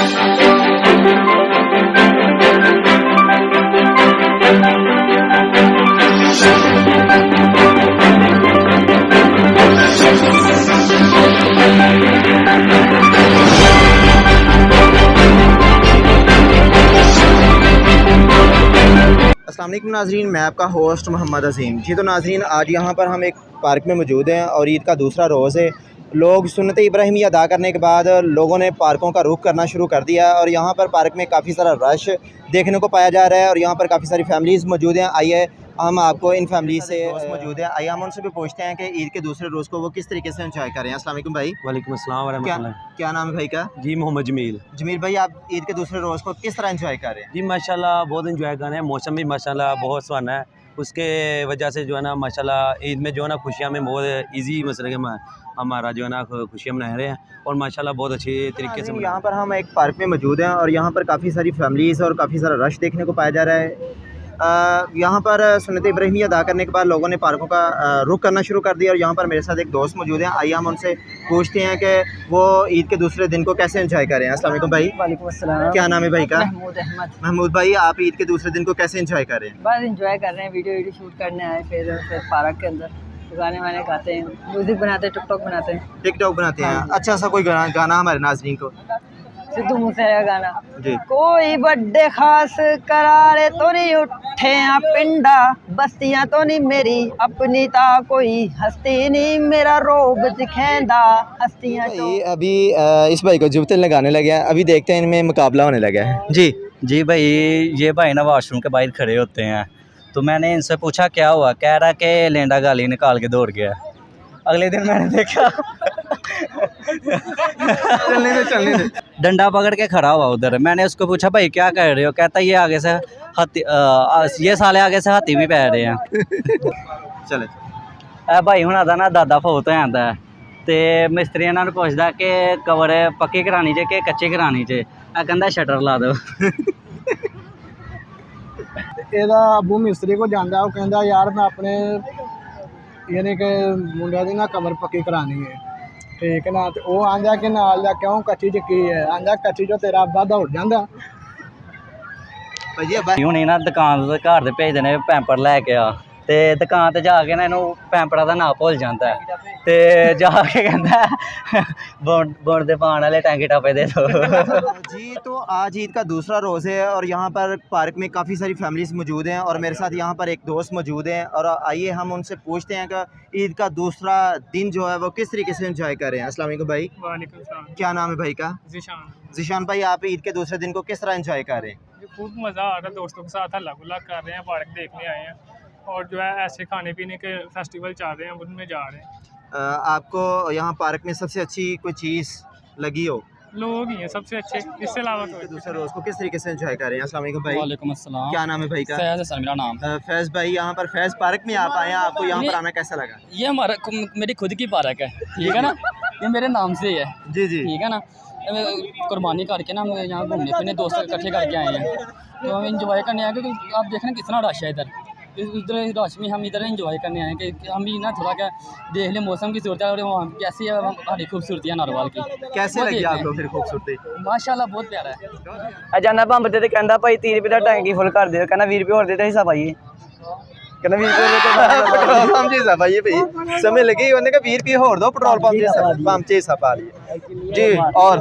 अस्सलाम वालेकुम नाज़रीन, मैं आपका होस्ट मोहम्मद अज़ीम। जी तो नाज़रीन, आज यहाँ पर हम एक पार्क में मौजूद हैं और ईद का दूसरा रोज़ है। लोग सुन्नत इब्राहिमी अदा करने के बाद लोगों ने पार्कों का रुख करना शुरू कर दिया और यहाँ पर पार्क में काफ़ी सारा रश देखने को पाया जा रहा है और यहाँ पर काफ़ी सारी फैमिलीज़ मौजूद हैं। आइए हम आपको इन फैमिली से मौजूद है, आइए हम उनसे भी पूछते हैं कि ईद के दूसरे रोज़ को वो किस तरीके से एंजॉय कर रहे हैं। अस्सलाम वालेकुम भाई। वालेकुम अस्सलाम व रहमतुल्लाह। क्या नाम है भाई का? जी मोहम्मद जमील। जमील भाई, आप ईद के दूसरे रोज़ को किस तरह एंजॉय कर रहे हैं? जी माशाल्लाह बहुत एंजॉय कर रहे हैं, मौसम भी माशाल्लाह बहुत सुहाना है। उसके वजह से जो है ना माशाल्लाह ईद में जो है ना खुशियाँ में बहुत ईजी मसले के हमारा जो है ना खुशियाँ मना रहे हैं और माशाल्लाह बहुत अच्छे तरीके से। यहाँ पर हम एक पार्क में मौजूद हैं और यहाँ पर काफ़ी सारी फैमिलीज़ और काफ़ी सारा रश देखने को पाया जा रहा है। यहाँ पर सुन्नत इब्राहिमी अदा करने के बाद लोगों ने पार्कों का रुख करना शुरू कर दिया और यहाँ पर मेरे साथ एक दोस्त मौजूद हैं। आइए हम उनसे पूछते हैं कि वो ईद के दूसरे दिन को कैसे एंजॉय कर रहे हैं। अस्सलाम वालेकुम भाई। वालेकुम अस्सलाम। क्या नाम है भाई का? महमूद अहमद। महमूद भाई, आप ईद के दूसरे दिन को कैसे एंजॉय कर रहे हैं? बस एंजॉय कर रहे हैं, वीडियो शूट करने आए, फिर पार्क के अंदर गाने वाने गाते हैं, म्यूजिक बनाते हैं, टिकटॉक बनाते हैं। टिकटॉक बनाते हैं? अच्छा सा कोई गाना हमारे नाज़रीन को। सिद्धू मूसेवाले का गाना जी। कोई बर्थडे खास करारे तो नहीं उठे पिंडा, बस्तियां तो नहीं मेरी अपनी ता कोई हस्ती नहीं, मेरा रोब दिखेंदा हस्तियां भाई अभी इस भाई को जुबते लगाने लगे हैं, अभी देखते हैं इनमें मुकाबला होने लगा है। जी भाई, ये भाई ना वॉशरूम के बाहर खड़े होते हैं, तो मैंने इनसे पूछा क्या हुआ, कह रहा कि लेंडा गाली निकाल के दौड़ गया। अगले दिन मैंने देखा चलने दे। डंडा पकड़ के खड़ा हुआ उधर। मैंने उसको पूछा भाई क्या कर रहे हो, कहता ये आगे से हाथी ये साले आगे से हाथी भी पै रहे हैं। चले भाई हुणा दा ना दादा फौत हो जाता है तो मिस्त्री इन्होंने पूछता कि कवर पक्की करानी चे कि कच्ची करानी चे, कहता शटर ला दो। ਇਹਦਾ ਅਬੂ ਮਿਸਤਰੀ ਕੋ ਜਾਂਦਾ, ਉਹ ਕਹਿੰਦਾ ਯਾਰ ਮੈਂ ਆਪਣੇ ਯਾਨੀ ਕਿ ਮੁੰਡਿਆਂ ਦੀ ਨਾ ਕਮਰ ਪੱਕੀ ਕਰਾਣੀ ਹੈ, ਠੀਕ ਨਾ। ਤੇ ਉਹ ਆਂਦਾ ਕਿ ਨਾਲ ਦਾ ਕਿਉਂ ਕੱਚੀ ਚ ਕੀ ਹੈ, ਆਂਦਾ ਕੱਚੀ ਚੋਂ ਤੇਰਾ ਅੱਬਾ ਦੌੜ ਜਾਂਦਾ। ਹੁਣ ਇਹਨਾਂ ਦੁਕਾਨ ਤੋਂ ਘਰ ਦੇ ਭੇਜਦੇ ਨੇ ਪੈਂਪਰ ਲੈ ਕੇ ਆ, ਤੇ ਦੁਕਾਨ ਤੇ ਜਾ ਕੇ ਨਾ ਇਹਨੂੰ ਪੈਂਪਰਾਂ ਦਾ ਨਾਂ ਭੁੱਲ ਜਾਂਦਾ ਤੇ ਜਾ ਕੇ ਕਹਿੰਦਾ ਬੋਂਡ ਦੇ ਪਾਣ वाले टैंकी टापे दे दो। जी तो आज ईद का दूसरा रोज़ है और यहाँ पर पार्क में काफ़ी सारी फैमिलीज़ मौजूद हैं और मेरे साथ यहाँ पर एक दोस्त मौजूद हैं और आइए हम उनसे पूछते हैं कि ईद का दूसरा दिन जो है वो किस तरीके से एंजॉय कर रहे हैं। अस्सलाम वालेकुम भाई। वालेकुम सलाम। क्या नाम है भाई का? ज़ीशान भाई, आप ईद के दूसरे दिन को किस तरह एंजॉय कर रहे हैं? खूब मज़ा आ रहा है, दोस्तों के साथ हल्ला गुल्ला कर रहे हैं, पार्क देखने आए हैं और जो है ऐसे खाने पीने के फेस्टिवल चल रहे हैं, उनमें जा रहे हैं। आपको यहाँ पार्क में सबसे अच्छी कोई चीज़ लगी हो? लोग ही हैं सबसे अच्छे, इससे अलावा तो दूसरे रोज़ को किस तरीके से एंजॉय कर रहे हैं। अस्सलाम वालेकुम भाई। वालेकुम अस्सलाम। क्या नाम है भाई का? फैज़ हसन मेरा नाम। फैज़ भाई, यहाँ पर फैज़ पार्क में आप आए हैं, आपको यहाँ पर आना कैसा लगा? ये हमारा मेरी खुद की पार्क है, ठीक है ना, ये मेरे नाम से ही है। जी जी। ठीक है ना, कुर्बानी करके ना हम यहाँ घूमने फिरने दोस्त इकट्ठे करके आए हैं, तो हम इंजॉय करने आए क्योंकि आप देख रहे हैं कितना रश है इधर, इधर रश में हम इधर इंजॉय करने आए कि हम भी ना थोड़ा क्या देख लें मौसम की सूरत और वहाँ कैसी है हमारी खूबसूरती है नारोवाल की। कैसे लगी आपको फिर खूबसूरती? माशाल्लाह बहुत प्यारा है। जाना पंप ते कहता भाई 30 रुपये का टैंकी फुल कर दो, कहना 20 रुपये और देते हिस्सा पाइए, कहना 20 पंप जैसा भाई भाई समय लगी, उन्होंने कहा 20 रुपये और दो पेट्रोल पंप जैसा, पंप जैसा पा लिया जी। और